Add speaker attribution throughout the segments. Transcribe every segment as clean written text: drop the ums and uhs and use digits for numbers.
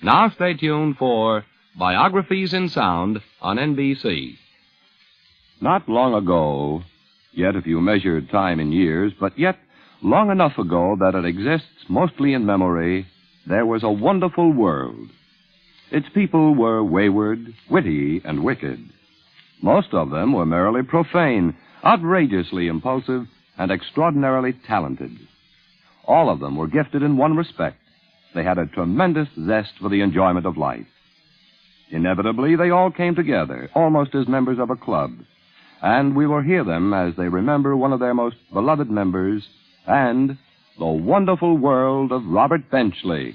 Speaker 1: Now stay tuned for Biographies in Sound on NBC. Not long ago, yet if you measured time in years, but yet long enough ago that it exists mostly in memory, there was a wonderful world. Its people were wayward, witty, and wicked. Most of them were merely profane, outrageously impulsive, and extraordinarily talented. All of them were gifted in one respect. They had a tremendous zest for the enjoyment of life. Inevitably, they all came together, almost as members of a club. And we will hear them as they remember one of their most beloved members and the wonderful world of Robert Benchley.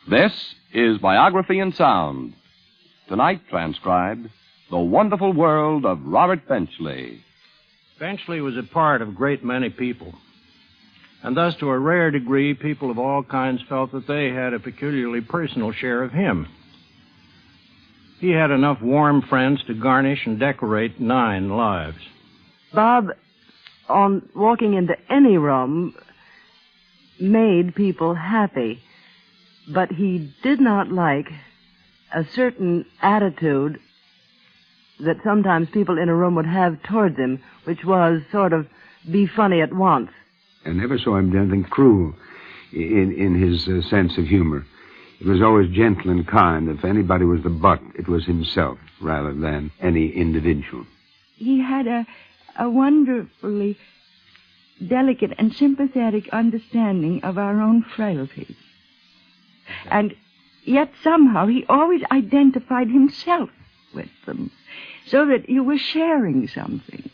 Speaker 1: This is Biography in Sound. Tonight transcribed, The Wonderful World of Robert Benchley.
Speaker 2: Benchley was a part of a great many people. And thus, to a rare degree, people of all kinds felt that they had a peculiarly personal share of him. He had enough warm friends to garnish and decorate 9 lives.
Speaker 3: Bob, on walking into any room, made people happy. But he did not like a certain attitude that sometimes people in a room would have towards him, which was sort of be funny at once.
Speaker 4: I never saw him do anything cruel in his sense of humor. It was always gentle and kind. If anybody was the butt, it was himself rather than any individual.
Speaker 5: He had a wonderfully delicate and sympathetic understanding of our own frailties. And yet somehow he always identified himself with them, so that you were sharing something.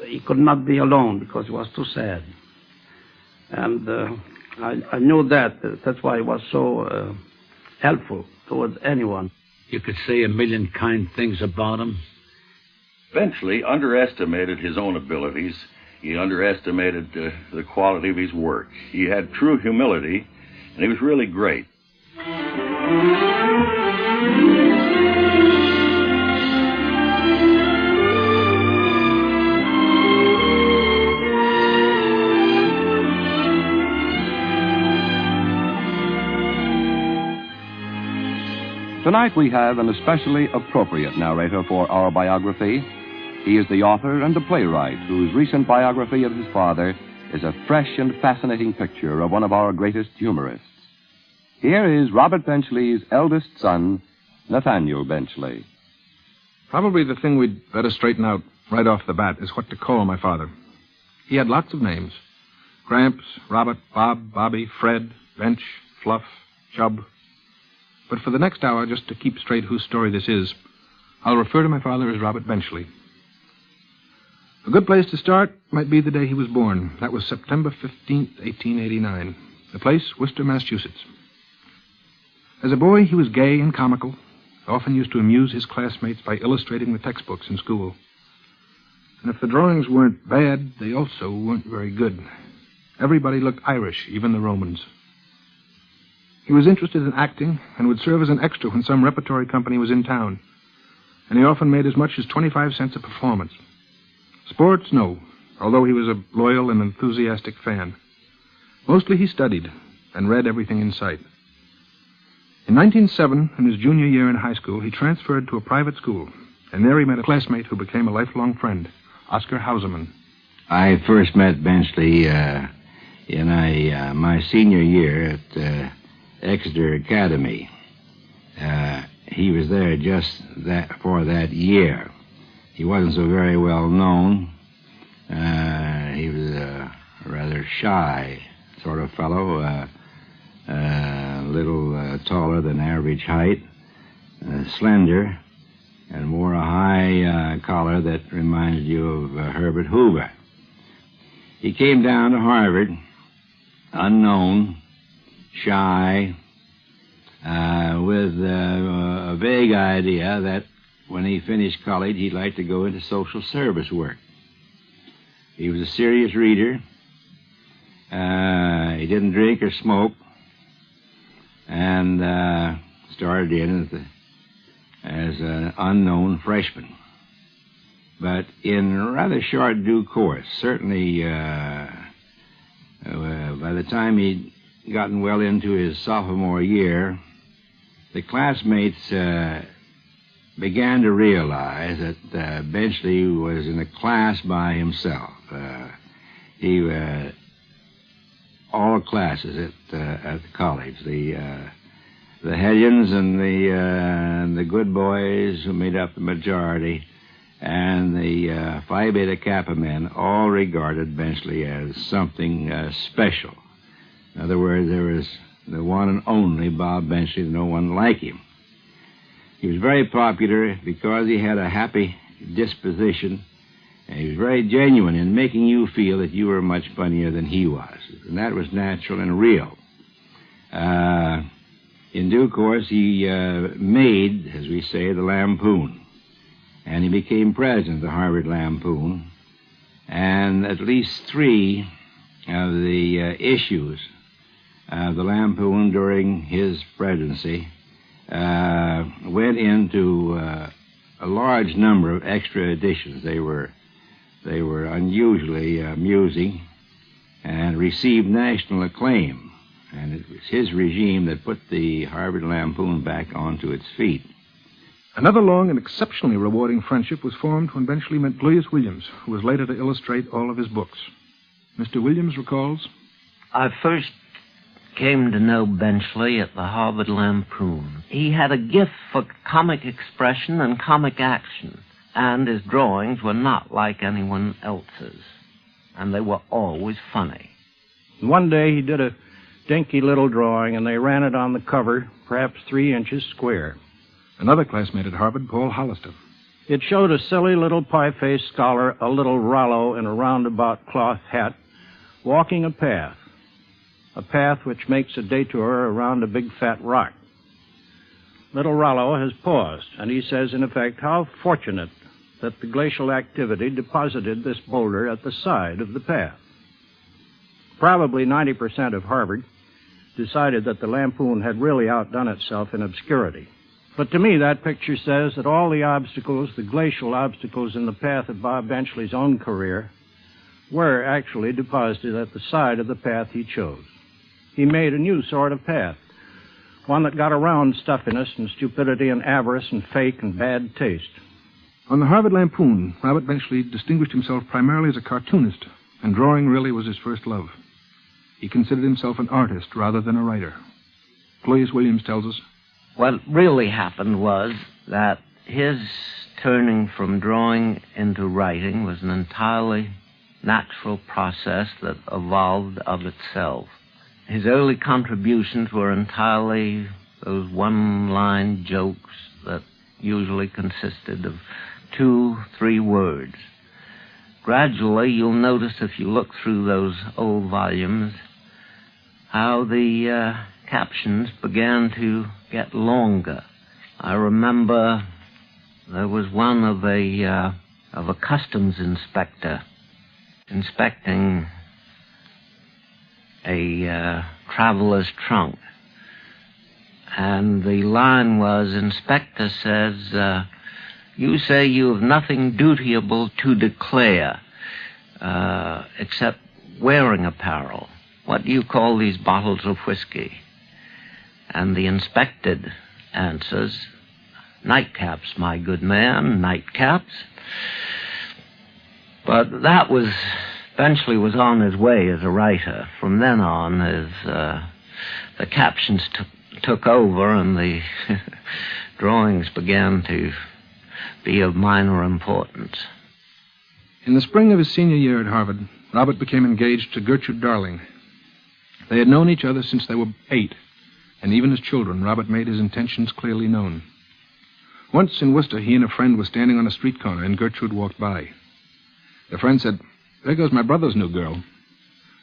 Speaker 6: He could not be alone because he was too sad. And I knew that. That's why he was so helpful towards anyone.
Speaker 7: You could say a million kind things about him.
Speaker 8: Benchley underestimated his own abilities. He underestimated the quality of his work. He had true humility, and he was really great.
Speaker 1: Tonight we have an especially appropriate narrator for our biography. He is the author and the playwright whose recent biography of his father is a fresh and fascinating picture of one of our greatest humorists. Here is Robert Benchley's eldest son, Nathaniel Benchley.
Speaker 9: Probably the thing we'd better straighten out right off the bat is what to call my father. He had lots of names. Gramps, Robert, Bob, Bobby, Fred, Bench, Fluff, Chub. But for the next hour, just to keep straight whose story this is, I'll refer to my father as Robert Benchley. A good place to start might be the day he was born. That was September 15th, 1889. The place, Worcester, Massachusetts. As a boy, he was gay and comical. Often used to amuse his classmates by illustrating the textbooks in school. And if the drawings weren't bad, they also weren't very good. Everybody looked Irish, even the Romans. He was interested in acting and would serve as an extra when some repertory company was in town. And he often made as much as 25 cents a performance. Sports, no, although he was a loyal and enthusiastic fan. Mostly he studied and read everything in sight. In 1907, in his junior year in high school, he transferred to a private school, and there he met a classmate who became a lifelong friend, Oscar Hauserman.
Speaker 10: I first met Benchley in my senior year at Exeter Academy. He was there just for that year. He wasn't so very well known. He was a rather shy sort of fellow, a little taller than average height, slender, and wore a high collar that reminded you of Herbert Hoover. he came down to Harvard, unknown, shy, with a vague idea that when he finished college, he'd like to go into social service work. He was a serious reader. He didn't drink or smoke, and started in as an unknown freshman. But in rather short due course, certainly by the time he'd gotten well into his sophomore year, the classmates began to realize that Benchley was in a class by himself. All classes at the college, the hellions and the good boys who made up the majority, and the Phi Beta Kappa men all regarded Benchley as something special. In other words, there was the one and only Bob Benchley, no one like him. He was very popular because he had a happy disposition, and he was very genuine in making you feel that you were much funnier than he was. And that was natural and real. In due course, he made, as we say, the Lampoon. And he became president of the Harvard Lampoon. And at least 3 of the issues of the Lampoon during his presidency went into a large number of extra editions. They were unusually amusing and received national acclaim. And it was his regime that put the Harvard Lampoon back onto its feet.
Speaker 9: Another long and exceptionally rewarding friendship was formed when Benchley met Julius Williams, who was later to illustrate all of his books. Mr. Williams recalls,
Speaker 11: I first came to know Benchley at the Harvard Lampoon. He had a gift for comic expression and comic action, and his drawings were not like anyone else's, and they were always funny.
Speaker 2: One day he did a dinky little drawing, and they ran it on the cover, perhaps 3 inches square.
Speaker 9: Another classmate at Harvard, Paul Hollister.
Speaker 2: It showed a silly little pie-faced scholar, a little Rollo in a roundabout cloth hat, walking a path which makes a detour around a big fat rock. Little Rollo has paused, and he says, in effect, how fortunate that the glacial activity deposited this boulder at the side of the path. Probably 90% of Harvard decided that the Lampoon had really outdone itself in obscurity. But to me, that picture says that all the obstacles, the glacial obstacles in the path of Bob Benchley's own career, were actually deposited at the side of the path he chose. He made a new sort of path, one that got around stuffiness and stupidity and avarice and fake and bad taste.
Speaker 9: On the Harvard Lampoon, Robert Benchley distinguished himself primarily as a cartoonist, and drawing really was his first love. He considered himself an artist rather than a writer. Julius Williams tells us,
Speaker 11: what really happened was that his turning from drawing into writing was an entirely natural process that evolved of itself. His early contributions were entirely those one-line jokes that usually consisted of 2-3 words. Gradually, you'll notice if you look through those old volumes how the captions began to get longer. I remember there was one of a customs inspector inspecting a traveler's trunk. And the line was, Inspector says, you say you have nothing dutiable to declare except wearing apparel. What do you call these bottles of whiskey? And the inspected answers, nightcaps, my good man, nightcaps. But that was, Benchley was on his way as a writer. From then on, the captions took over and the drawings began to be of minor importance.
Speaker 9: In the spring of his senior year at Harvard, Robert became engaged to Gertrude Darling. They had known each other since they were 8, and even as children, Robert made his intentions clearly known. Once in Worcester, he and a friend were standing on a street corner, and Gertrude walked by. The friend said, There goes my brother's new girl.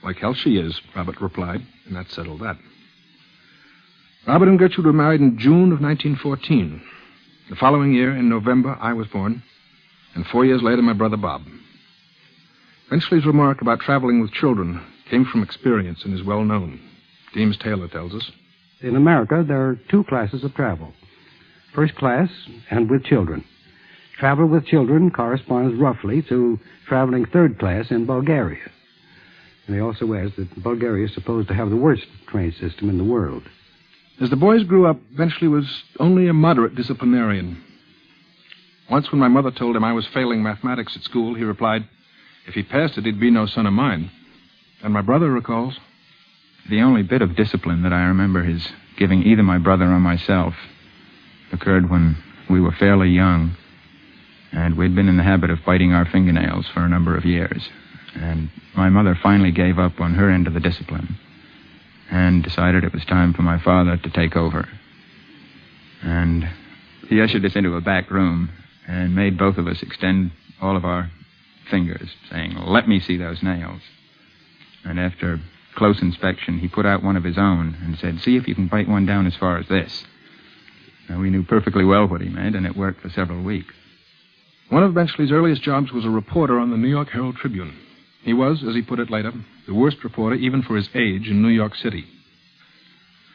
Speaker 9: Like hell she is, Robert replied, and that settled that. Robert and Gertrude were married in June of 1914. The following year, in November, I was born, and 4 years later, my brother Bob. Benchley's remark about traveling with children came from experience and is well known. Deems Taylor tells us.
Speaker 12: In America, there are two classes of travel. First class and with children. Travel with children corresponds roughly to traveling third class in Bulgaria. And he also adds that Bulgaria is supposed to have the worst train system in the world.
Speaker 9: As the boys grew up, Benchley was only a moderate disciplinarian. Once when my mother told him I was failing mathematics at school, he replied, if he passed it, he'd be no son of mine. And my brother recalls,
Speaker 13: the only bit of discipline that I remember his giving either my brother or myself occurred when we were fairly young, and we'd been in the habit of biting our fingernails for a number of years. And my mother finally gave up on her end of the discipline and decided it was time for my father to take over. And he ushered us into a back room and made both of us extend all of our fingers, saying, let me see those nails. And after close inspection, he put out one of his own and said, see if you can bite one down as far as this. Now, we knew perfectly well what he meant, and it worked for several weeks.
Speaker 9: One of Benchley's earliest jobs was a reporter on the New York Herald Tribune. He was, as he put it later, the worst reporter even for his age in New York City.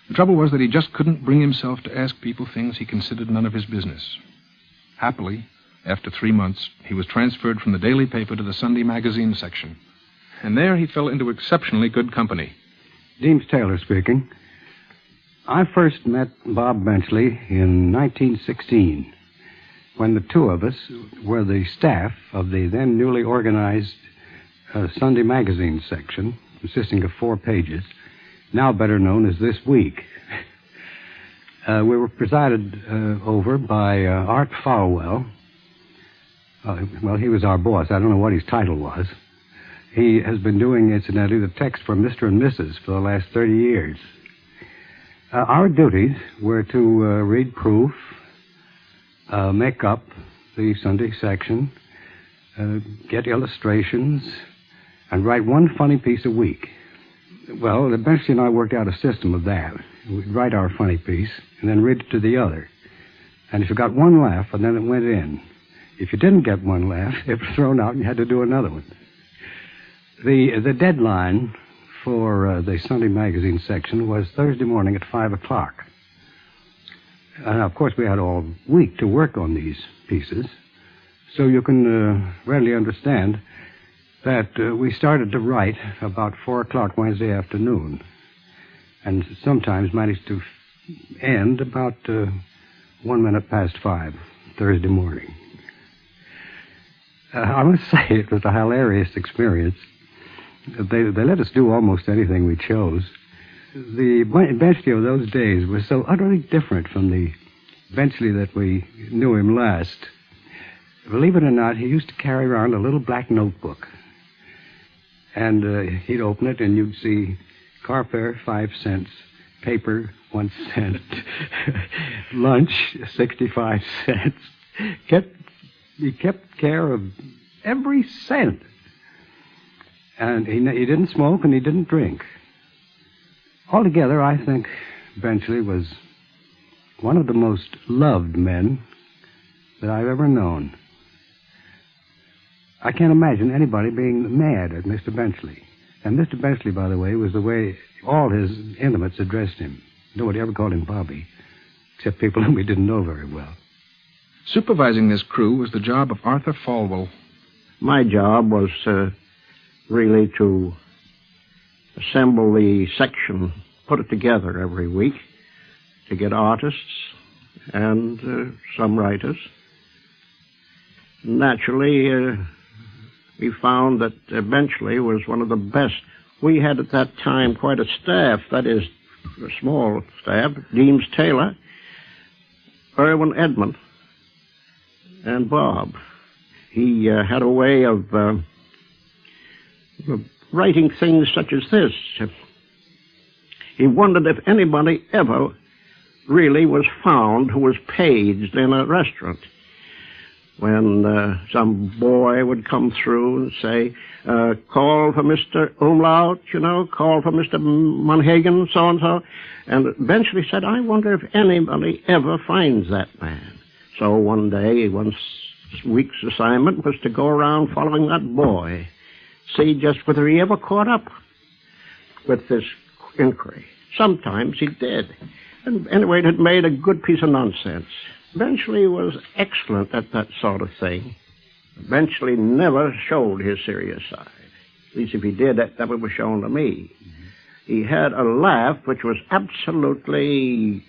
Speaker 9: The trouble was that he just couldn't bring himself to ask people things he considered none of his business. Happily, after 3 months, he was transferred from the daily paper to the Sunday magazine section. And there he fell into exceptionally good company.
Speaker 12: Deems Taylor speaking. I first met Bob Benchley in 1916, when the two of us were the staff of the then newly organized Sunday magazine section, consisting of 4 pages, now better known as This Week. We were presided over by Art Falwell. Well, he was our boss. I don't know what his title was. He has been doing, incidentally, the text for Mr. and Mrs. for the last 30 years. Our duties were to read proof, make up the Sunday section, get illustrations, and write one funny piece a week. Well, Benchley and I worked out a system of that. We'd write our funny piece and then read it to the other. And if you got one laugh, and then it went in. If you didn't get one laugh, it was thrown out and you had to do another one. The deadline for the Sunday magazine section was Thursday morning at 5 o'clock. And, of course, we had all week to work on these pieces. So you can readily understand that we started to write about 4 o'clock Wednesday afternoon and sometimes managed to end about 1 minute past 5 Thursday morning. I must say it was a hilarious experience. They let us do almost anything we chose. The Benchley of those days was so utterly different from the Benchley that we knew him last. Believe it or not, he used to carry around a little black notebook. And he'd open it, and you'd see carfare, 5 cents, paper, 1 cent, lunch, 65 cents. He kept care of every cent. And he didn't smoke and he didn't drink. Altogether, I think Benchley was one of the most loved men that I've ever known. I can't imagine anybody being mad at Mr. Benchley. And Mr. Benchley, by the way, was the way all his intimates addressed him. Nobody ever called him Bobby, except people whom he didn't know very well.
Speaker 9: Supervising this crew was the job of Arthur Falwell.
Speaker 6: My job was really to assemble the section, put it together every week, to get artists and some writers. Naturally, we found that Benchley was one of the best. We had at that time quite a staff, that is, a small staff, Deems Taylor, Irwin Edmund, and Bob. He had a way of writing things such as this. He wondered if anybody ever really was found who was paged in a restaurant. when some boy would come through and say, call for Mr. Umlaut, call for Mr. Monhagen, so-and-so. And Benchley said, I wonder if anybody ever finds that man. So one day, one week's assignment was to go around following that boy, see just whether he ever caught up with this inquiry. Sometimes he did. And anyway, it had made a good piece of nonsense. Benchley was excellent at that sort of thing. Benchley never showed his serious side. At least if he did, that was shown to me. Mm-hmm. He had a laugh which was absolutely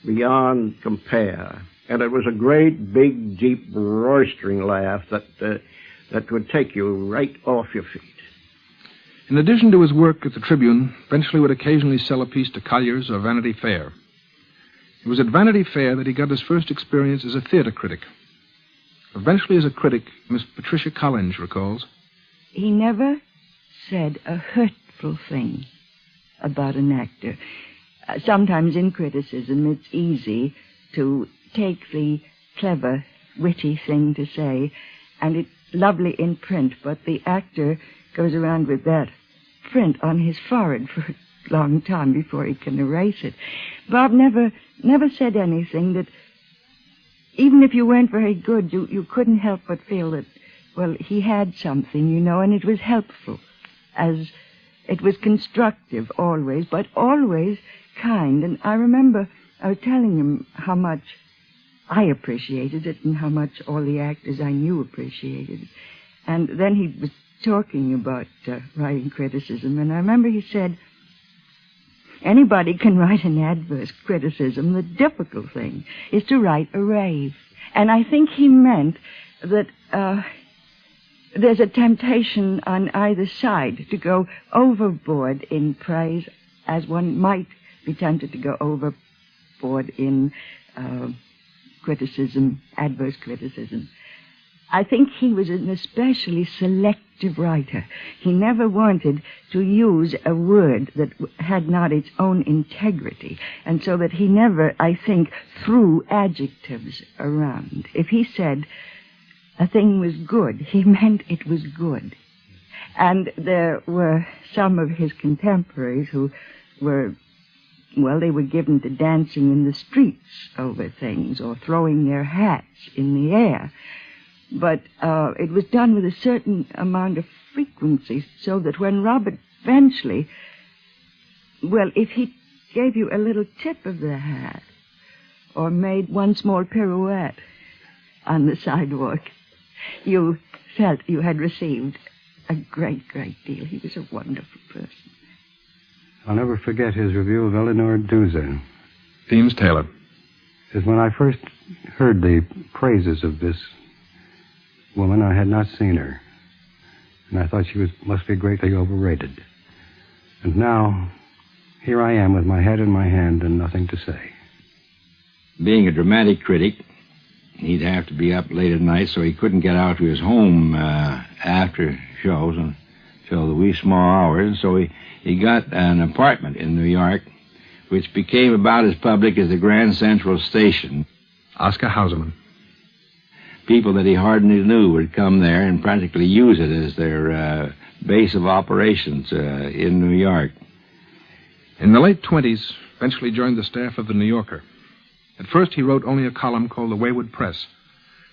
Speaker 6: beyond compare. And it was a great, big, deep, roistering laugh that would take you right off your feet.
Speaker 9: In addition to his work at the Tribune, Benchley would occasionally sell a piece to Collier's or Vanity Fair. It was at Vanity Fair that he got his first experience as a theater critic. Of Benchley as a critic, Miss Patricia Collins recalls,
Speaker 5: he never said a hurtful thing about an actor. Sometimes in criticism it's easy to take the clever, witty thing to say, and it's lovely in print, but the actor goes around with that print on his forehead for a long time before he can erase it. Bob never said anything that, even if you weren't very good, you couldn't help but feel that, well, he had something, and it was helpful, as it was constructive always, but always kind. And I remember I was telling him how much I appreciated it and how much all the actors I knew appreciated it. And then he was talking about writing criticism, and I remember he said, anybody can write an adverse criticism. The difficult thing is to write a rave. And I think he meant that there's a temptation on either side to go overboard in praise, as one might be tempted to go overboard in criticism, adverse criticism. I think he was an especially selective writer. He never wanted to use a word that had not its own integrity, and so that he never, I think, threw adjectives around. If he said a thing was good, he meant it was good. And there were some of his contemporaries who were, well, they were given to dancing in the streets over things or throwing their hats in the air. But it was done with a certain amount of frequency, so that when Robert Benchley, well, if he gave you a little tip of the hat or made one small pirouette on the sidewalk, you felt you had received a great, great deal. He was a wonderful person.
Speaker 12: I'll never forget his review of Eleanor Duse.
Speaker 9: Deems Taylor.
Speaker 12: Because when I first heard the praises of this woman, I had not seen her, and I thought she must be greatly overrated. And now, here I am with my head in my hand and nothing to say.
Speaker 10: Being a dramatic critic, he'd have to be up late at night, so he couldn't get out to his home after shows until the wee small hours. So he got an apartment in New York, which became about as public as the Grand Central Station.
Speaker 9: Oscar Hauserman.
Speaker 10: People that he hardly knew would come there and practically use it as their base of operations in New York.
Speaker 9: In the late 20s, Benchley joined the staff of The New Yorker. At first, he wrote only a column called The Wayward Press,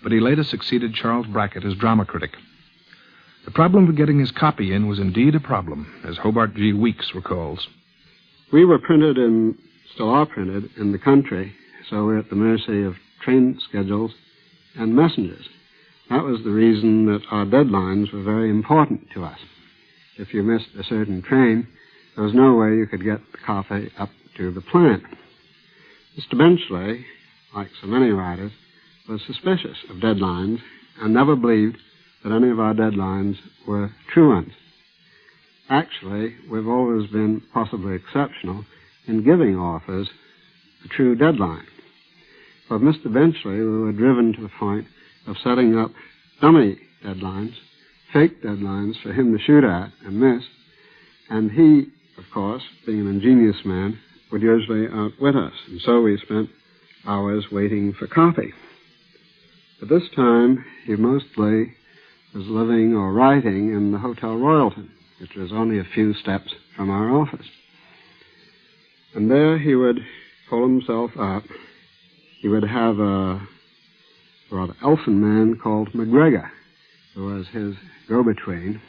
Speaker 9: but he later succeeded Charles Brackett as drama critic. The problem of getting his copy in was indeed a problem, as Hobart G. Weeks recalls.
Speaker 14: We were still are printed in the country, so we're at the mercy of train schedules and messengers. That was the reason that our deadlines were very important to us. If you missed a certain train, there was no way you could get the copy up to the plant. Mr. Benchley, like so many writers, was suspicious of deadlines and never believed that any of our deadlines were true ones. Actually, we've always been possibly exceptional in giving authors a true deadline. For Mr. Benchley, we were driven to the point of setting up dummy deadlines, fake deadlines for him to shoot at and miss, and he, of course, being an ingenious man, would usually outwit us, and so we spent hours waiting for copy. At this time, he mostly was living or writing in the Hotel Royalton, which was only a few steps from our office. And there he would pull himself up. He would have a rather elfin man called McGregor, who was his go-between.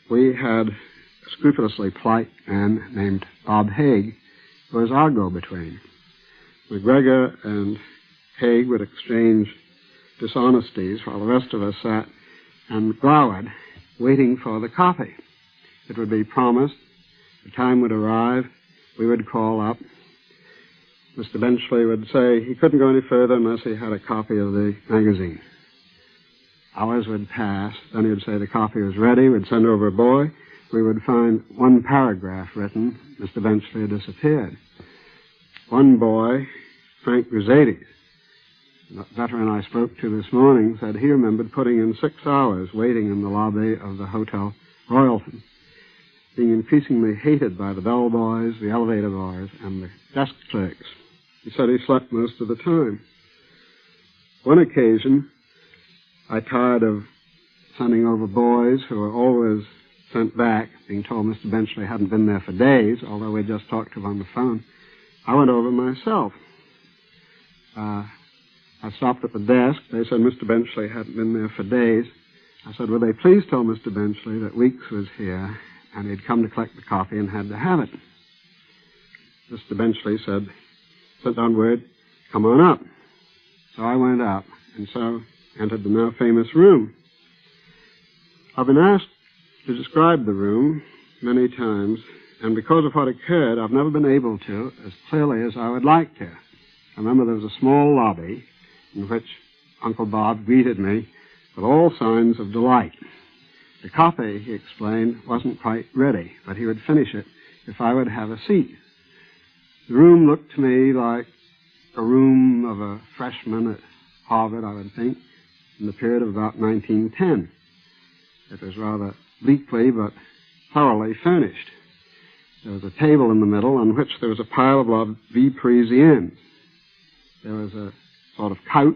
Speaker 14: We had a scrupulously polite man named Bob Haig, who was our go-between. McGregor and Haig would exchange dishonesties while the rest of us sat and glowered, waiting for the copy. It would be promised, the time would arrive, we would call up. Mr. Benchley would say he couldn't go any further unless he had a copy of the magazine. Hours would pass, then he would say the copy was ready, we'd send over a boy, we would find one paragraph written, Mr. Benchley had disappeared. One boy, Frank Grisades, the veteran I spoke to this morning, said he remembered putting in 6 hours waiting in the lobby of the Hotel Royalton, being increasingly hated by the bellboys, the elevator boys, and the desk clerks. He said he slept most of the time. One occasion, I tired of sending over boys who were always sent back, being told Mr. Benchley hadn't been there for days, although we just talked to him on the phone. I went over myself. I stopped at the desk. They said Mr. Benchley hadn't been there for days. I said, would they please tell Mr. Benchley that Weeks was here and he'd come to collect the copy and had to have it. Mr. Benchley said, sent down word, come on up. So I went up and so entered the now famous room. I've been asked to describe the room many times, and because of what occurred, I've never been able to as clearly as I would like to. I remember there was a small lobby in which Uncle Bob greeted me with all signs of delight. The copy, he explained, wasn't quite ready, but he would finish it if I would have a seat. The room looked to me like a room of a freshman at Harvard, I would think, in the period of about 1910. It was rather bleakly but thoroughly furnished. There was a table in the middle on which there was a pile of vie Parisiennes. There was a sort of couch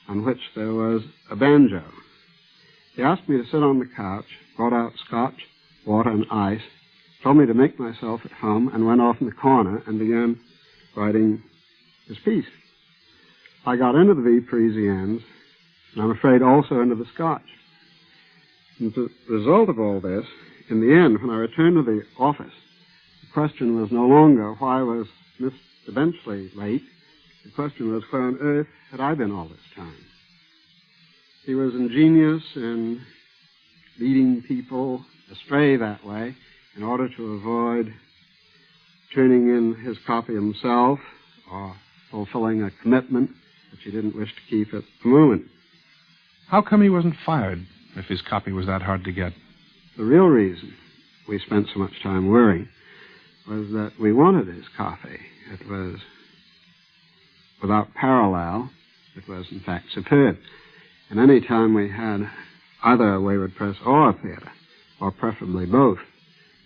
Speaker 14: on which there was a banjo. He asked me to sit on the couch, brought out scotch, water, and ice, told me to make myself at home, and went off in the corner and began writing his piece. I got into the vie Parisiennes, and I'm afraid also into the scotch. As a result of all this, in the end, when I returned to the office, the question was no longer why was Mr. Benchley late. The question was where on earth had I been all this time. He was ingenious in leading people astray that way in order to avoid turning in his copy himself or fulfilling a commitment which he didn't wish to keep at the moment.
Speaker 9: How come he wasn't fired if his copy was that hard to get?
Speaker 14: The real reason we spent so much time worrying was that we wanted his copy. It was without parallel. It was, in fact, superb. And any time we had either a wayward press or a theater, or preferably both,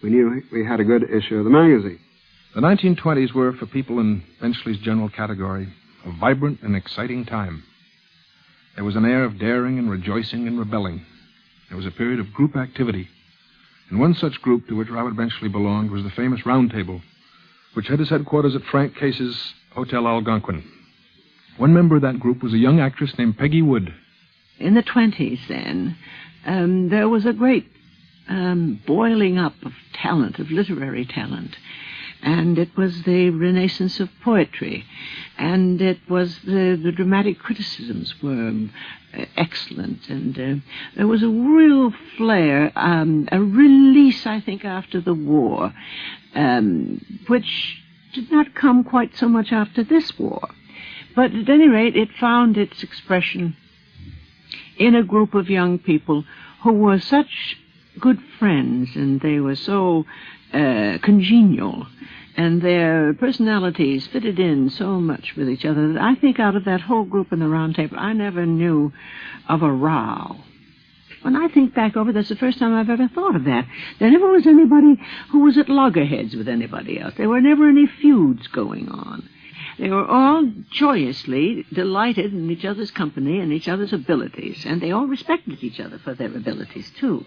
Speaker 14: we knew we had a good issue of the magazine.
Speaker 9: The 1920s were, for people in Benchley's general category, a vibrant and exciting time. There was an air of daring and rejoicing and rebelling. There was a period of group activity. And one such group to which Robert Benchley belonged was the famous Round Table, which had its headquarters at Frank Case's Hotel Algonquin. One member of that group was a young actress named Peggy Wood.
Speaker 15: In the 20s, then, there was a great boiling up of talent, of literary talent. And it was the renaissance of poetry. And it was the dramatic criticisms were excellent. And there was a real flair, a release, I think, after the war, which did not come quite so much after this war. But at any rate, it found its expression in a group of young people who were such good friends, and they were so congenial, and their personalities fitted in so much with each other that I think out of that whole group in the Round Table, I never knew of a row. When I think back over, that's the first time I've ever thought of that. There never was anybody who was at loggerheads with anybody else. There were never any feuds going on. They were all joyously delighted in each other's company and each other's abilities, and they all respected each other for their abilities, too.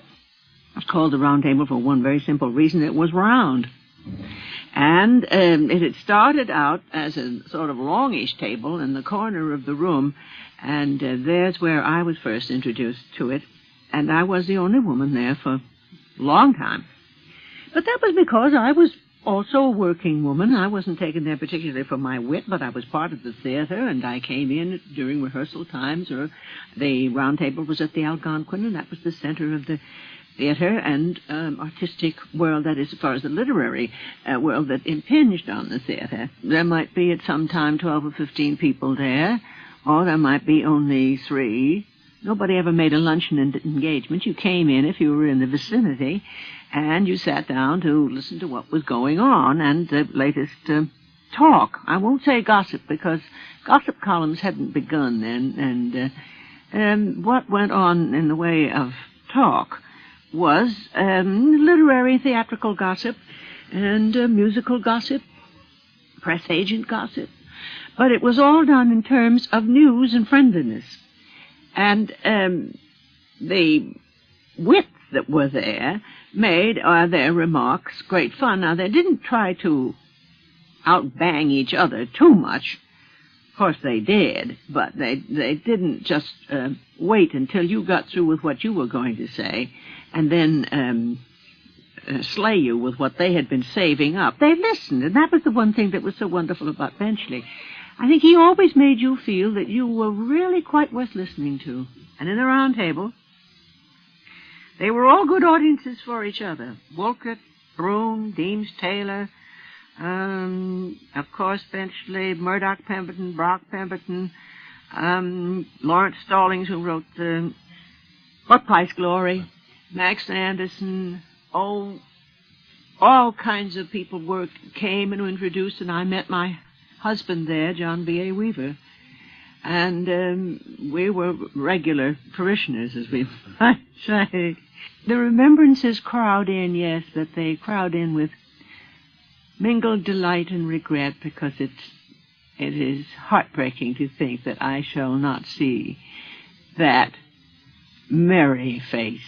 Speaker 15: It was called the Round Table for one very simple reason: it was round. And it had started out as a sort of longish table in the corner of the room, and there's where I was first introduced to it, and I was the only woman there for a long time. But that was because I was also a working woman. I wasn't taken there particularly for my wit, but I was part of the theater, and I came in during rehearsal times, or the round table was at the Algonquin, and that was the center of the theater and artistic world, that is, as far as the literary world that impinged on the theater. There might be at some time 12 or 15 people there, or there might be only 3. Nobody ever made a luncheon engagement. You came in if you were in the vicinity, and you sat down to listen to what was going on and the latest talk. I won't say gossip, because gossip columns hadn't begun then, and what went on in the way of talk was literary theatrical gossip and musical gossip, press agent gossip. But it was all done in terms of news and friendliness. And the wits that were there made their remarks great fun. Now, they didn't try to outbang each other too much. Of course they did, but they didn't just wait until you got through with what you were going to say and then slay you with what they had been saving up. They listened, and that was the one thing that was so wonderful about Benchley. I think he always made you feel that you were really quite worth listening to. And in the round table, they were all good audiences for each other. Wolcott, Broome, Deems Taylor, of course, Benchley, Murdoch Pemberton, Brock Pemberton, Lawrence Stallings, who wrote What Price Glory, Max Anderson, all kinds of people came and were introduced, and I met my husband there, John B.A. Weaver. And we were regular parishioners, as we might say. The remembrances crowd in, yes, but they crowd in with mingled delight and regret, because it is heartbreaking to think that I shall not see that merry face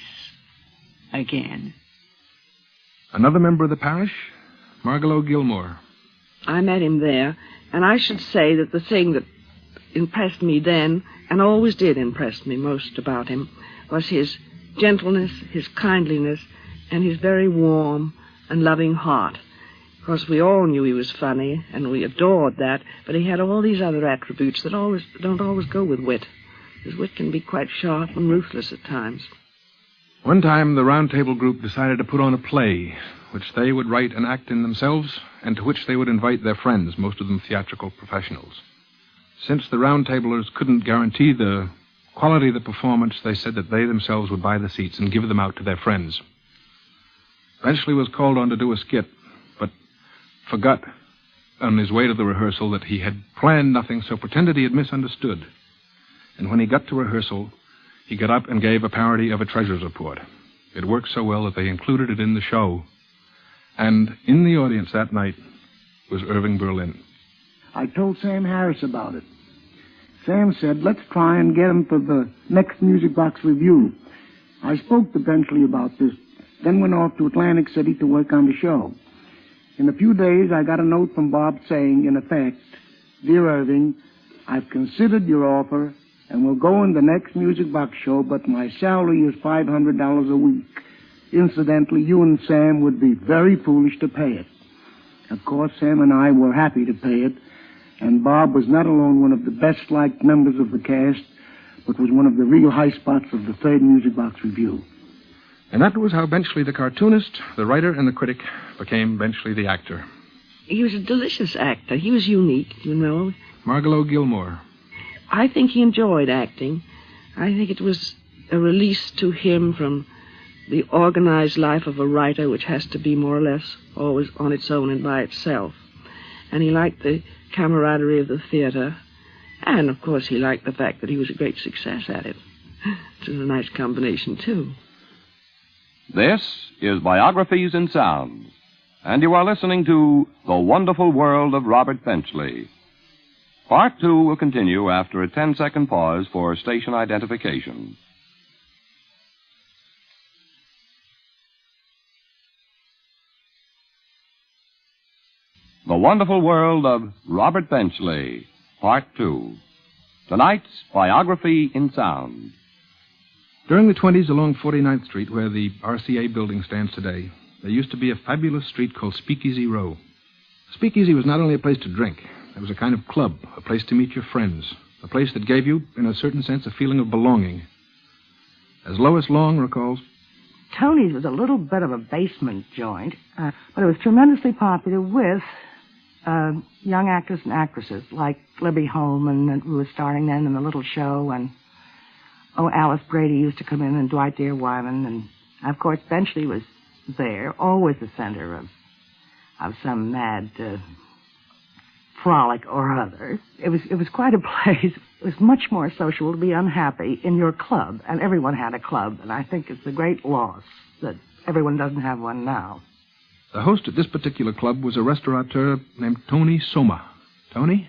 Speaker 15: again.
Speaker 9: Another member of the parish, Margalo Gilmore.
Speaker 3: I met him there, and I should say that the thing that impressed me then, and always did impress me most about him, was his gentleness, his kindliness, and his very warm and loving heart. Of course, we all knew he was funny, and we adored that, but he had all these other attributes that don't always go with wit. His wit can be quite sharp and ruthless at times.
Speaker 9: One time, the Round Table group decided to put on a play, which they would write and act in themselves, and to which they would invite their friends, most of them theatrical professionals. Since the Round Tablers couldn't guarantee the quality of the performance, they said that they themselves would buy the seats and give them out to their friends. Benchley was called on to do a skit, but forgot on his way to the rehearsal that he had planned nothing, so pretended he had misunderstood. And when he got to rehearsal, he got up and gave a parody of a treasurer's report. It worked so well that they included it in the show. And in the audience that night was Irving Berlin.
Speaker 16: I told Sam Harris about it. Sam said, let's try and get him for the next Music Box review. I spoke to Benchley about this, then went off to Atlantic City to work on the show. In a few days, I got a note from Bob saying, in effect, Dear Irving, I've considered your offer and will go in the next Music Box show, but my salary is $500 a week. Incidentally, you and Sam would be very foolish to pay it. Of course, Sam and I were happy to pay it, and Bob was not alone one of the best-liked members of the cast, but was one of the real high spots of the third Music Box review.
Speaker 9: And that was how Benchley the cartoonist, the writer, and the critic became Benchley the actor.
Speaker 3: He was a delicious actor. He was unique, you know.
Speaker 9: Margalo Gilmore.
Speaker 3: I think he enjoyed acting. I think it was a release to him from the organized life of a writer, which has to be more or less always on its own and by itself. And he liked the camaraderie of the theater. And, of course, he liked the fact that he was a great success at it. It was a nice combination, too.
Speaker 1: This is Biographies in Sound, and you are listening to The Wonderful World of Robert Benchley, Part 2 will continue after a 10-second pause for station identification. The Wonderful World of Robert Benchley, Part 2. Tonight's Biography in Sound.
Speaker 9: During the 20s along 49th Street, where the RCA building stands today, there used to be a fabulous street called Speakeasy Row. Speakeasy was not only a place to drink. It was a kind of club, a place to meet your friends, a place that gave you, in a certain sense, a feeling of belonging. As Lois Long recalls,
Speaker 17: Tony's was a little bit of a basement joint, but it was tremendously popular with young actors and actresses like Libby Holman, who was starring then in The Little Show, and Alice Brady used to come in, and Dwight Deere Wyman, and of course Benchley was there, always the center of some mad frolic or other. It was quite a place. It was much more social to be unhappy in your club, and everyone had a club, and I think it's a great loss that everyone doesn't have one now.
Speaker 9: the host at this particular club was a restaurateur named Tony Soma. Tony?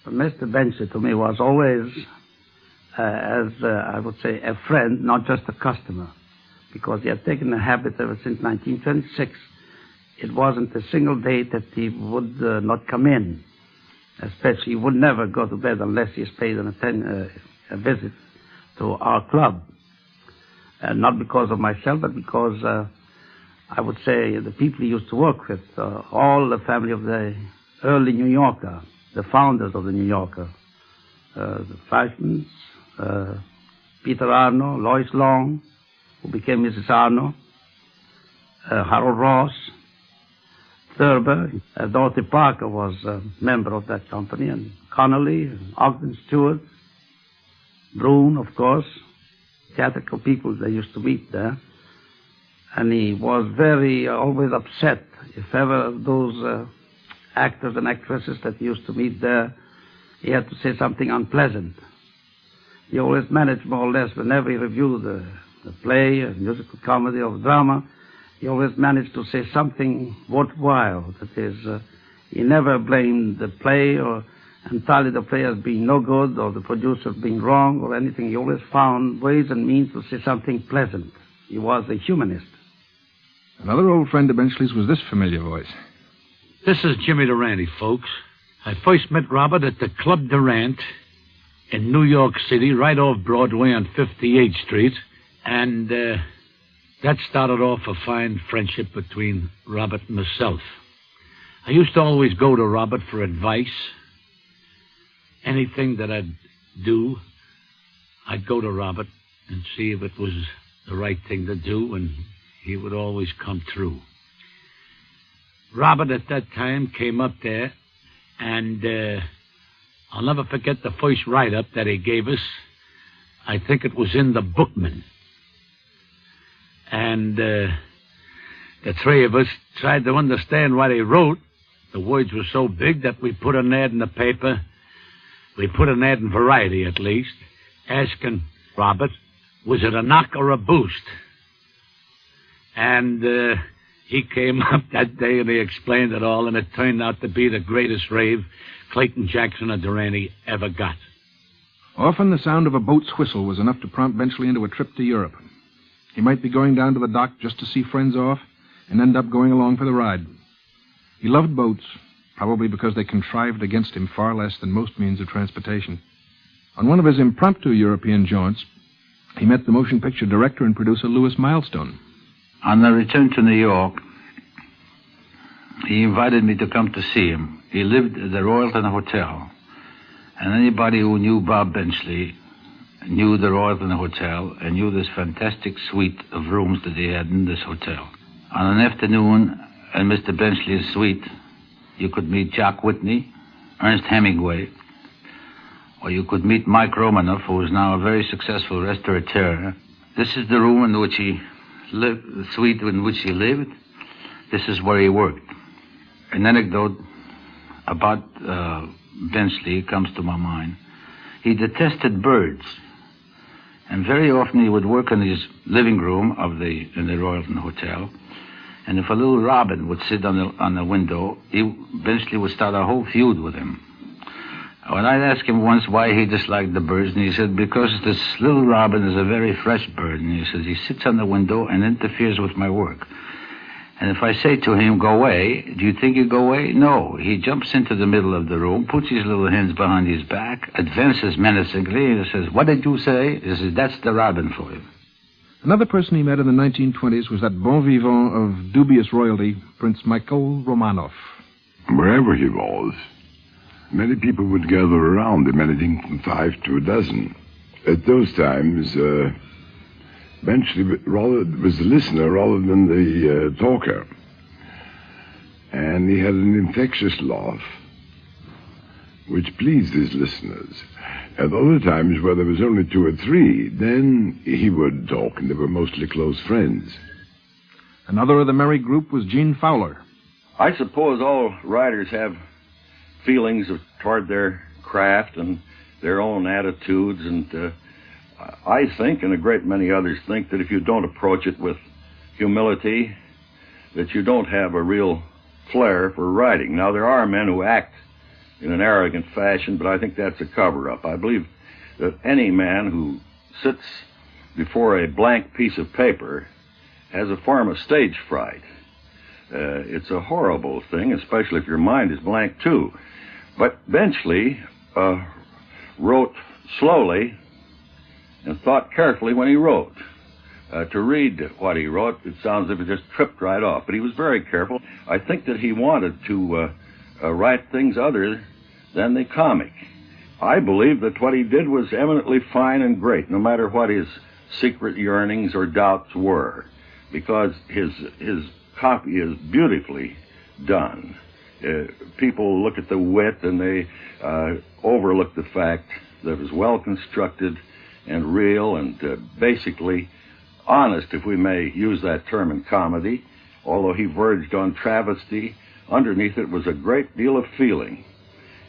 Speaker 18: Mr. Benchley to me was always, I would say, a friend, not just a customer, because he had taken the habit ever since 1926. It wasn't a single day that he would not come in. Especially, he would never go to bed unless he has paid a visit to our club. Not because of myself, but because I would say the people he used to work with, all the family of the early New Yorker, the founders of the New Yorker, the Fleischmans, Peter Arno, Lois Long, who became Mrs. Arno, Harold Ross, Thurber, Dorothy Parker was a member of that company, and Connolly, and Ogden Stewart, Brune, of course, theatrical people they used to meet there. And he was very always upset if ever those actors and actresses that he used to meet there, he had to say something unpleasant. He always managed more or less, whenever he reviewed the play, a musical comedy or drama, he always managed to say something worthwhile. That is, he never blamed the play or entirely the play as being no good or the producer being wrong or anything. He always found ways and means to say something pleasant. He was a humanist.
Speaker 9: Another old friend of Benchley's was this familiar voice.
Speaker 7: This is Jimmy Durante, folks. I first met Robert at the Club Durant in New York City, right off Broadway on 58th Street, and that started off a fine friendship between Robert and myself. I used to always go to Robert for advice. Anything that I'd do, I'd go to Robert and see if it was the right thing to do, and he would always come through. Robert at that time came up there, and I'll never forget the first write-up that he gave us. I think it was in the Bookman. And the three of us tried to understand what he wrote. The words were so big that we put an ad in the paper. We put an ad in Variety, at least, asking Robert, was it a knock or a boost? And he came up that day and he explained it all, and it turned out to be the greatest rave Clayton Jackson or Durante ever got.
Speaker 9: Often the sound of a boat's whistle was enough to prompt Benchley into a trip to Europe. He might be going down to the dock just to see friends off and end up going along for the ride. He loved boats, probably because they contrived against him far less than most means of transportation. On one of his impromptu European jaunts, he met the motion picture director and producer Louis Milestone.
Speaker 10: On the return to New York, he invited me to come to see him. He lived at the Royalton Hotel, and anybody who knew Bob Benchley knew the Royalton Hotel and knew this fantastic suite of rooms that he had in this hotel. On an afternoon in Mr. Benchley's suite, you could meet Jock Whitney, Ernest Hemingway, or you could meet Mike Romanoff, who is now a very successful restaurateur. This is the room in which he lived, the suite in which he lived. This is where he worked. An anecdote about Benchley comes to my mind. He detested birds, and very often he would work in his living room in the Royalton Hotel, and if a little robin would sit on the window, Benchley would start a whole feud with him. When I asked him once why he disliked the birds, and he said, because this little robin is a very fresh bird. And he says, he sits on the window and interferes with my work. And if I say to him, go away, do you think he'd go away? No. He jumps into the middle of the room, puts his little hands behind his back, advances menacingly, and says, what did you say? He says, that's the robin for you.
Speaker 9: Another person he met in the 1920s was that bon vivant of dubious royalty, Prince Michael Romanov.
Speaker 19: Wherever he was, many people would gather around him, anything from 5 to a dozen. At those times, Benchley was the listener rather than the talker. And he had an infectious laugh, which pleased his listeners. At other times, where there was only 2 or 3, then he would talk, and they were mostly close friends.
Speaker 9: Another of the merry group was Gene Fowler.
Speaker 8: I suppose all writers have feelings toward their craft and their own attitudes, and I think, and a great many others think, that if you don't approach it with humility, that you don't have a real flair for writing. Now, there are men who act in an arrogant fashion, but I think that's a cover-up. I believe that any man who sits before a blank piece of paper has a form of stage fright. It's a horrible thing, especially if your mind is blank, too. But Benchley wrote slowly and thought carefully when he wrote. To read what he wrote, it sounds as if it just tripped right off. But he was very careful. I think that he wanted to write things other than the comic. I believe that what he did was eminently fine and great, no matter what his secret yearnings or doubts were, because his copy is beautifully done. People look at the wit and they overlook the fact that it was well constructed and real and basically honest, if we may use that term in comedy. Although he verged on travesty, underneath it was a great deal of feeling.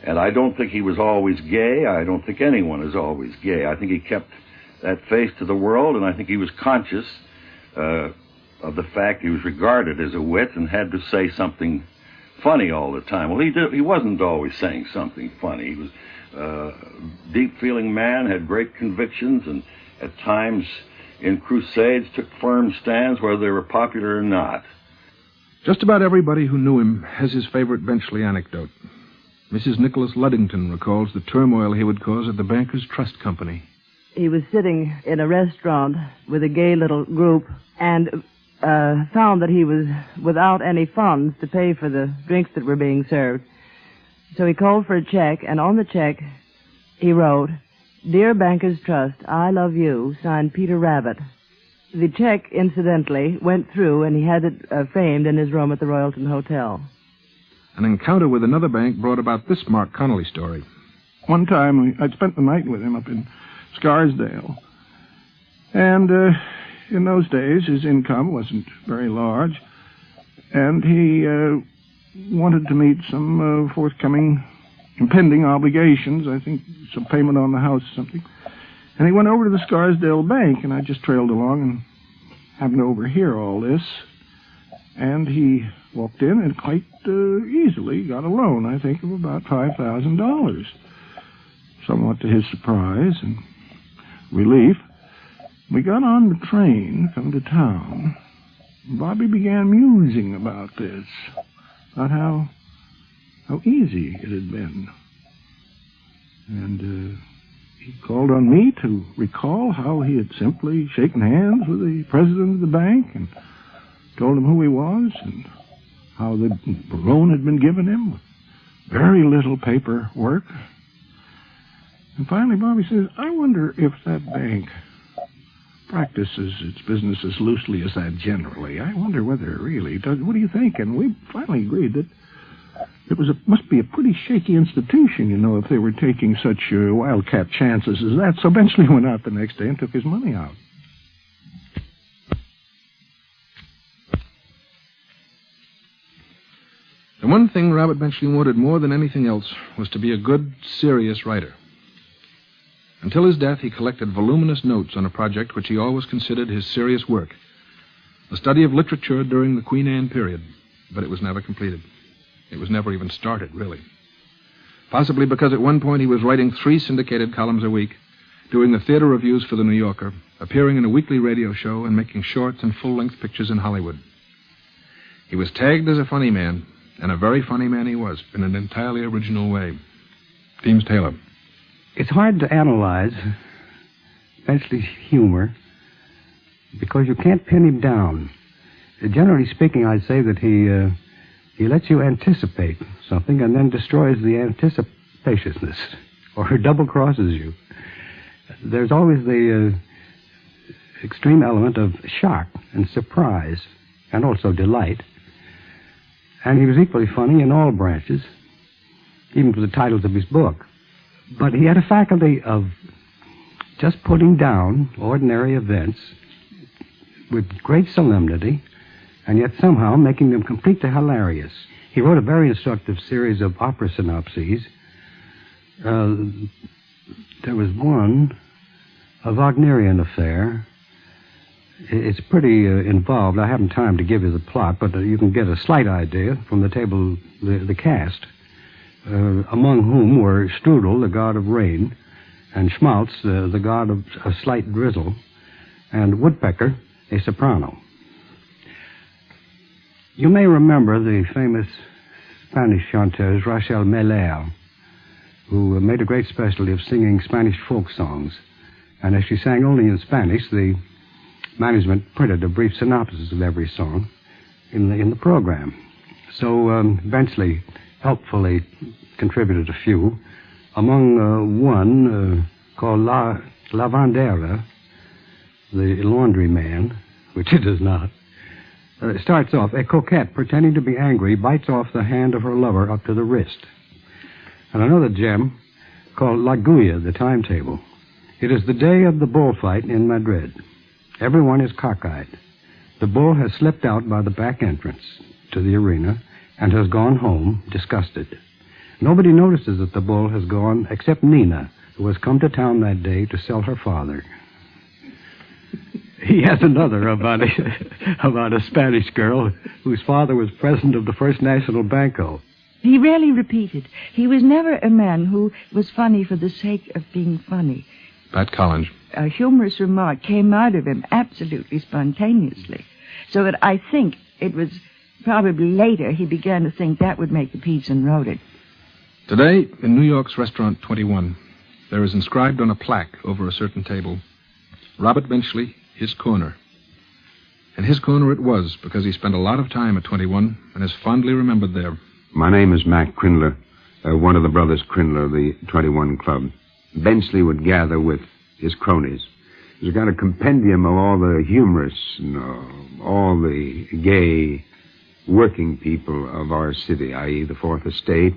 Speaker 8: And I don't think he was always gay. I don't think anyone is always gay. I think he kept that face to the world, and I think he was conscious of the fact he was regarded as a wit and had to say something funny all the time. Well, he wasn't always saying something funny. He was a deep-feeling man, had great convictions, and at times in crusades took firm stands whether they were popular or not.
Speaker 9: Just about everybody who knew him has his favorite Benchley anecdote. Mrs. Nicholas Luddington recalls the turmoil he would cause at the Bankers Trust Company.
Speaker 3: He was sitting in a restaurant with a gay little group and found that he was without any funds to pay for the drinks that were being served. So he called for a check, and on the check he wrote, "Dear Bankers Trust, I love you," signed Peter Rabbit. The check, incidentally, went through, and he had it framed in his room at the Royalton Hotel.
Speaker 9: An encounter with another bank brought about this Mark Connolly story.
Speaker 14: One time, I'd spent the night with him up in Scarsdale. And in those days, his income wasn't very large. And he wanted to meet some forthcoming impending obligations, I think some payment on the house or something. And he went over to the Scarsdale Bank, and I just trailed along and happened to overhear all this. And he walked in and quite easily got a loan, I think, of about $5,000. Somewhat to his surprise and relief. We got on the train, come to town. Bobby began musing about this, about how easy it had been. And he called on me to recall how he had simply shaken hands with the president of the bank and told him who he was and how the loan had been given him with very little paperwork. And finally Bobby says, I wonder if that bank practices its business as loosely as that generally. I wonder whether it really does. What do you think? And we finally agreed that it must be a pretty shaky institution, if they were taking such wildcat chances as that. So Benchley went out the next day and took his money out.
Speaker 9: The one thing Robert Benchley wanted more than anything else was to be a good, serious writer. Until his death, he collected voluminous notes on a project which he always considered his serious work, the study of literature during the Queen Anne period, but it was never completed. It was never even started, really. Possibly because at one point he was writing 3 syndicated columns a week, doing the theater reviews for the New Yorker, appearing in a weekly radio show, and making short and full-length pictures in Hollywood. He was tagged as a funny man, and a very funny man he was, in an entirely original way. Deems Taylor.
Speaker 12: It's hard to analyze Benchley's humor because you can't pin him down. Generally speaking, I'd say that he lets you anticipate something and then destroys the anticipatiousness, or double-crosses you. There's always the extreme element of shock and surprise, and also delight. And he was equally funny in all branches, even for the titles of his book. But he had a faculty of just putting down ordinary events with great solemnity, and yet somehow making them completely hilarious. He wrote a very instructive series of opera synopses. There was one, a Wagnerian affair. It's pretty involved. I haven't time to give you the plot, but you can get a slight idea from the table, the cast, among whom were Strudel, the god of rain, and Schmaltz, the god of a slight drizzle, and Woodpecker, a soprano. You may remember the famous Spanish chanteuse Rachel Meller, who made a great specialty of singing Spanish folk songs. And as she sang only in Spanish, the management printed a brief synopsis of every song in the program. So Benchley helpfully contributed a few. Among one called La Lavandera, the laundry man, which it is not, it starts off, a coquette pretending to be angry bites off the hand of her lover up to the wrist. And another gem called La Guia, the timetable. It is the day of the bullfight in Madrid. Everyone is cockeyed. The bull has slipped out by the back entrance to the arena and has gone home disgusted. Nobody notices that the bull has gone except Nina, who has come to town that day to sell her father. He has another about a Spanish girl whose father was president of the First National Banco.
Speaker 5: He rarely repeated. He was never a man who was funny for the sake of being funny.
Speaker 9: Pat Collins.
Speaker 5: A humorous remark came out of him absolutely spontaneously, so that I think it was probably later he began to think that would make a piece and wrote it.
Speaker 9: Today, in New York's Restaurant 21, there is inscribed on a plaque over a certain table, Robert Benchley, his corner. And his corner it was, because he spent a lot of time at 21 and is fondly remembered there.
Speaker 4: My name is Mac Crindler, one of the brothers Crindler of the 21 Club. Benchley would gather with his cronies. It was a kind of compendium of all the humorists and all the gay working people of our city, i.e. the Fourth Estate,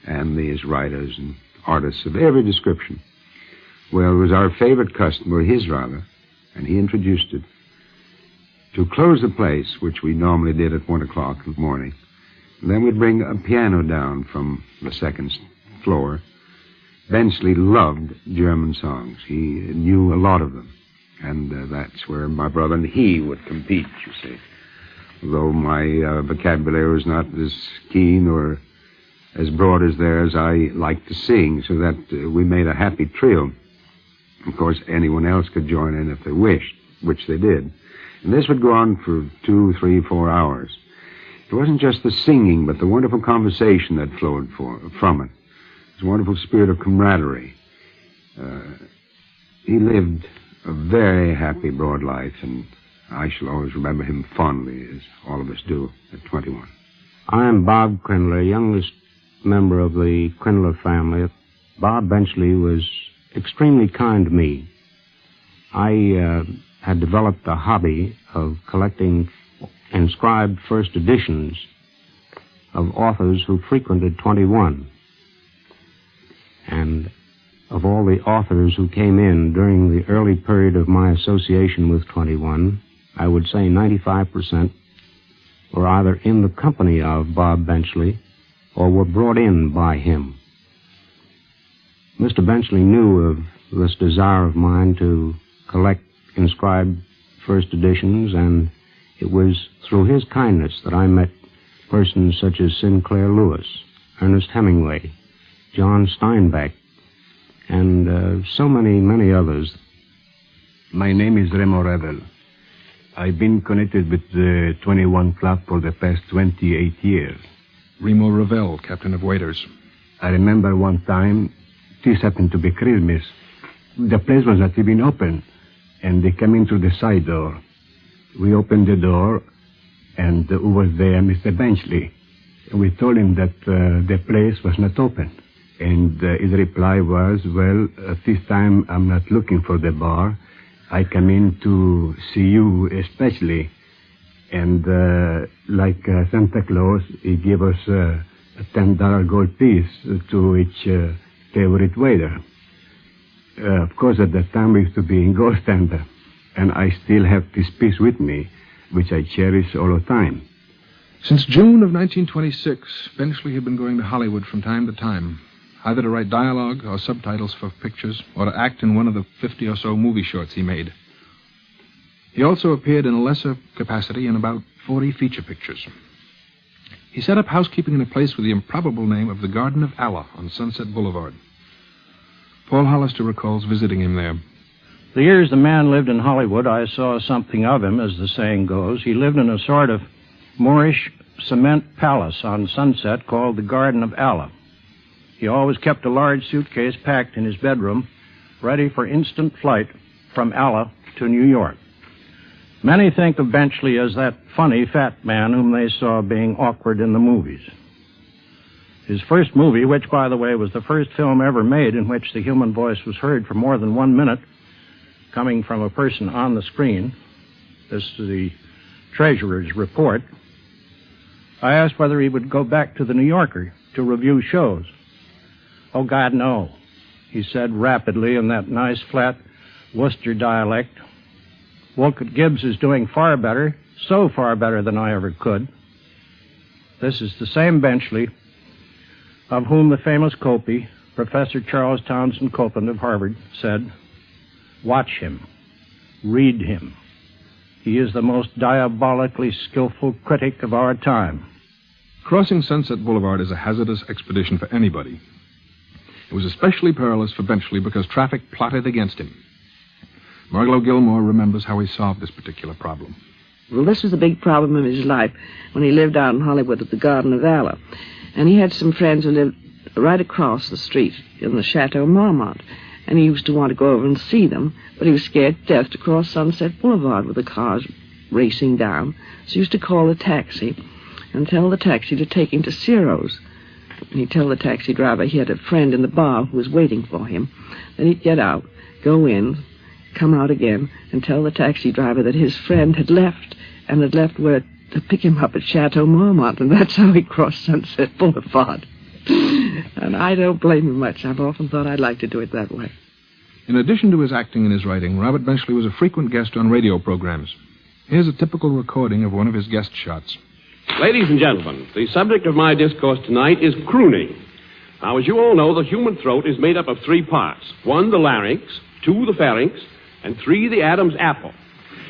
Speaker 4: and these writers and artists of every description. Well, it was our favorite customer, his rather, and he introduced it. To close the place, which we normally did at 1 o'clock in the morning, then we'd bring a piano down from the second floor. Benchley loved German songs. He knew a lot of them, and that's where my brother and he would compete, you see. Although my vocabulary was not as keen or as broad as theirs, I liked to sing, so that we made a happy trio. Of course, anyone else could join in if they wished, which they did. And this would go on for 2, 3, 4 hours. It wasn't just the singing, but the wonderful conversation that flowed from it. It was a wonderful spirit of camaraderie. He lived a very happy, broad life, and I shall always remember him fondly, as all of us do at 21.
Speaker 6: I'm Bob Crindler, youngest member of the Crindler family. Bob Benchley was extremely kind to me. I had developed a hobby of collecting inscribed first editions of authors who frequented 21. And of all the authors who came in during the early period of my association with 21, I would say 95% were either in the company of Bob Benchley or were brought in by him. Mr. Benchley knew of this desire of mine to collect inscribed first editions, and it was through his kindness that I met persons such as Sinclair Lewis, Ernest Hemingway,
Speaker 12: John Steinbeck, and so many others. My name is Remo Revel. I've been connected with the 21 Club for the past 28 years.
Speaker 9: Remo Revel, captain of waiters.
Speaker 12: I remember one time, this happened to be Christmas. The place was not even open, and they came in through the side door. We opened the door, and who was there? Mr. Benchley. We told him that the place was not open. And his reply was, well, this time I'm not looking for the bar. I come in to see you especially. And like Santa Claus, he gave us a $10 gold piece to each favorite waiter. Of course, at that time we used to be in gold standard. And I still have this piece with me, which I cherish all the time.
Speaker 9: Since June of 1926, Benchley had been going to Hollywood from time to time, either to write dialogue or subtitles for pictures, or to act in one of the 50 or so movie shorts he made. He also appeared in a lesser capacity in about 40 feature pictures. He set up housekeeping in a place with the improbable name of the Garden of Allah on Sunset Boulevard. Paul Hollister recalls visiting him there.
Speaker 2: The years the man lived in Hollywood, I saw something of him, as the saying goes. He lived in a sort of Moorish cement palace on Sunset called the Garden of Allah. He always kept a large suitcase packed in his bedroom, ready for instant flight from Allah to New York. Many think of Benchley as that funny fat man whom they saw being awkward in the movies. His first movie, which, by the way, was the first film ever made in which the human voice was heard for more than 1 minute, coming from a person on the screen. This is the treasurer's report. I asked whether he would go back to the New Yorker to review shows. Oh, God, no, he said rapidly in that nice, flat Worcester dialect. Wolcott Gibbs is doing far better, so far better than I ever could. This is the same Benchley of whom the famous Copy, Professor Charles Townsend Copeland of Harvard, said, "Watch him. Read him. He is the most diabolically skillful critic of our time."
Speaker 9: Crossing Sunset Boulevard is a hazardous expedition for anybody. It was especially perilous for Benchley because traffic plotted against him. Margalo Gilmore remembers how he solved this particular problem.
Speaker 15: Well, this was a big problem in his life when he lived out in Hollywood at the Garden of Allah. And he had some friends who lived right across the street in the Chateau Marmont. And he used to want to go over and see them, but he was scared to death to cross Sunset Boulevard with the cars racing down. So he used to call a taxi and tell the taxi to take him to Ciro's. And he'd tell the taxi driver he had a friend in the bar who was waiting for him. Then he'd get out, go in, come out again, and tell the taxi driver that his friend had left, and had left word to pick him up at Chateau Marmont, and that's how he crossed Sunset Boulevard. And I don't blame him much. I've often thought I'd like to do it that way.
Speaker 9: In addition to his acting and his writing, Robert Benchley was a frequent guest on radio programs. Here's a typical recording of one of his guest shots.
Speaker 20: Ladies and gentlemen, the subject of my discourse tonight is crooning. Now, as you all know, the human throat is made up of 3 parts. 1, the larynx, 2, the pharynx, and 3, the Adam's apple.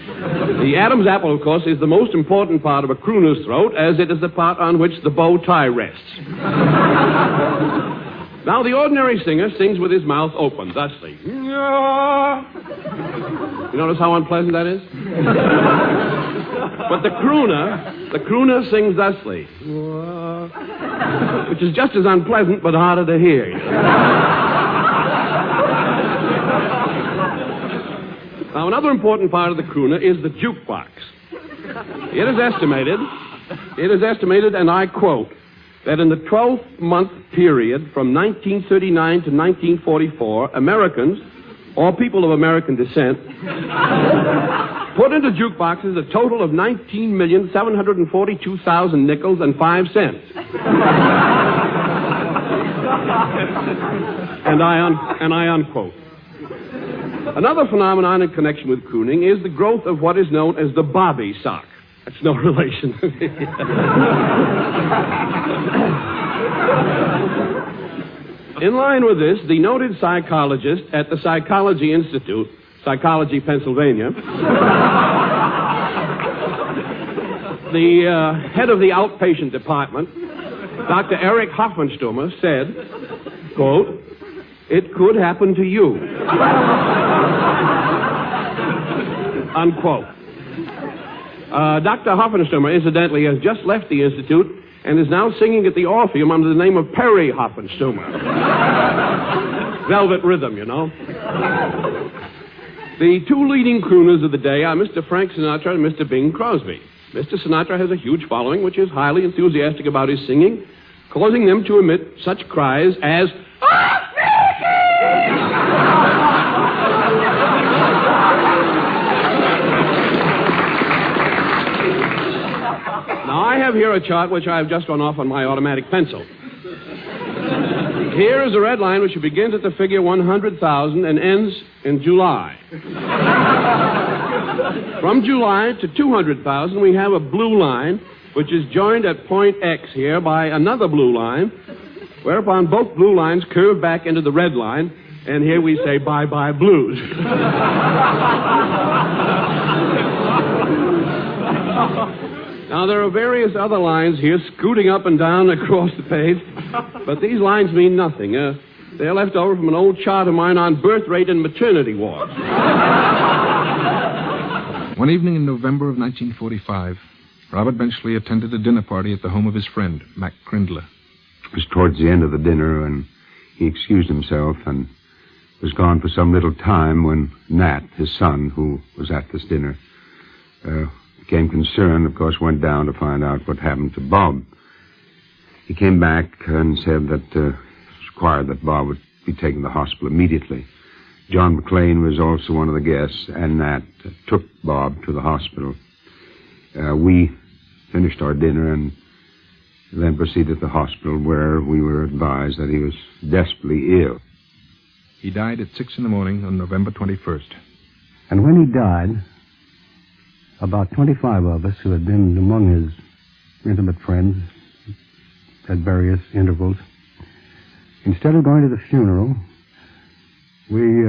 Speaker 20: The Adam's apple, of course, is the most important part of a crooner's throat, as it is the part on which the bow tie rests. Now, the ordinary singer sings with his mouth open, thusly. You notice how unpleasant that is? But the crooner sings thusly, which is just as unpleasant but harder to hear. Now, another important part of the crooner is the jukebox. It is estimated, and I quote, that in the 12-month period from 1939 to 1944, Americans, or people of American descent, put into jukeboxes a total of 19,742,000 nickels and 5 cents. And I unquote. Another phenomenon in connection with crooning is the growth of what is known as the bobby sock. That's no relation. In line with this, the noted psychologist at the Psychology Institute, Psychology, Pennsylvania, the head of the outpatient department, Dr. Eric Hoffenstumer, said quote, "It could happen to you." Unquote. Dr. Hoffenstummer, incidentally, has just left the Institute and is now singing at the Orpheum under the name of Perry Hoffenstummer. Velvet rhythm, you know. The two leading crooners of the day are Mr. Frank Sinatra and Mr. Bing Crosby. Mr. Sinatra has a huge following, which is highly enthusiastic about his singing, causing them to emit such cries as, Now, I have here a chart which I have just run off on my automatic pencil. Here is a red line which begins at the figure 100,000 and ends in July. From July to 200,000, we have a blue line, which is joined at point X here by another blue line, whereupon both blue lines curve back into the red line, and here we say bye-bye blues. Now, there are various other lines here scooting up and down across the page, but these lines mean nothing. They're left over from an old chart of mine on birth rate and maternity wards.
Speaker 9: One evening in November of 1945, Robert Benchley attended a dinner party at the home of his friend, Mac Crindler.
Speaker 4: It was towards the end of the dinner, and he excused himself and was gone for some little time when Nat, his son, who was at this dinner, became concerned, of course, went down to find out what happened to Bob. He came back and said that it was required that Bob would be taken to the hospital immediately. John McLean was also one of the guests, and Nat took Bob to the hospital. We finished our dinner and then proceeded to the hospital, where we were advised that he was desperately ill.
Speaker 9: He died at 6 a.m. on November 21st.
Speaker 12: And when he died, about 25 of us who had been among his intimate friends at various intervals, instead of going to the funeral, we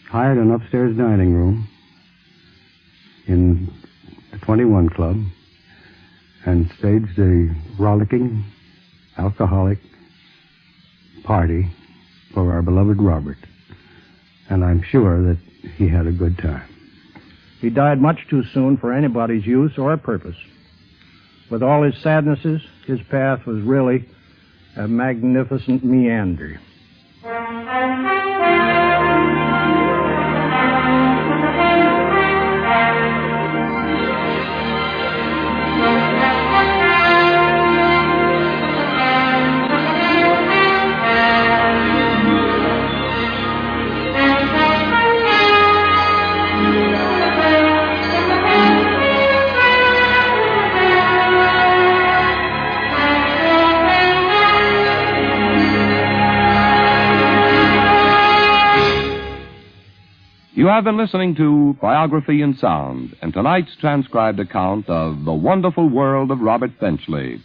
Speaker 12: hired an upstairs dining room in the 21 Club and staged a rollicking, alcoholic party for our beloved Robert. And I'm sure that he had a good time.
Speaker 2: He died much too soon for anybody's use or purpose. With all his sadnesses, his path was really a magnificent meander.
Speaker 1: You have been listening to Biography in Sound, and tonight's transcribed account of the wonderful world of Robert Benchley.